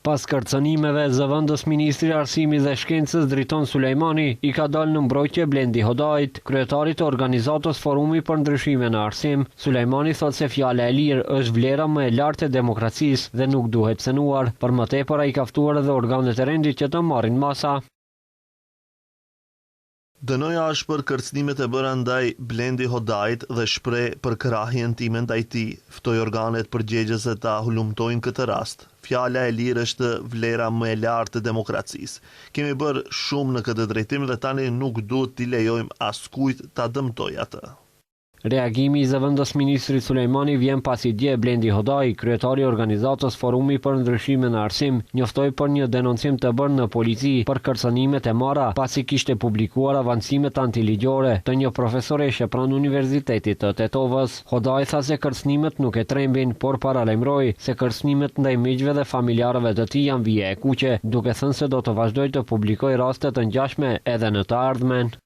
Pas kërcënimeve, zëvendës ministri i Arsimit dhe Shkencës Driton Sulejmani i ka dalë në mbrojtje Blendi Hodait, kryetari të organizatës Forumi për Ndryshime në Arsim. Sulejmani thotë se fjala e lirë është vlera më e lartë e demokracisë dhe nuk duhet cenuar. Për më tepër ai ka ftuar edhe organet e rendit që të marrin masa. Dënoja është për kërcënimet e bëra ndaj Blendi Hodait dhe shpreh për krahjen time ndaj tij. Ftoi organet përgjegjëse ta hulumtojnë këtë rast. Fjala e lirë është vlera më e lartë e demokracisë. Kemi bërë shumë në këtë drejtim dhe tani nuk duhet t'i lejojmë askujt ta dëmtojë atë. Reagimi i zëvendës ministrit Sulejmani vjen pasi dje Blendi Hodai, kryetari i organizatës Forumi për Ndryshime në Arsim, njoftoi për një denoncim të bërë në polici për kërcënimet e marra pasi kishte publikuar avancimet antiligjore të një profesoreshe pranë Universitetit të Tetovës. Hodai tha se kërcënimet nuk e trembin, por paralajmëroi se kërcënimet ndaj miqve dhe familjarëve të tij janë vije e kuqe, duke thënë se do të vazhdojë të publikojë raste të ngjashme edhe në të ardhmen.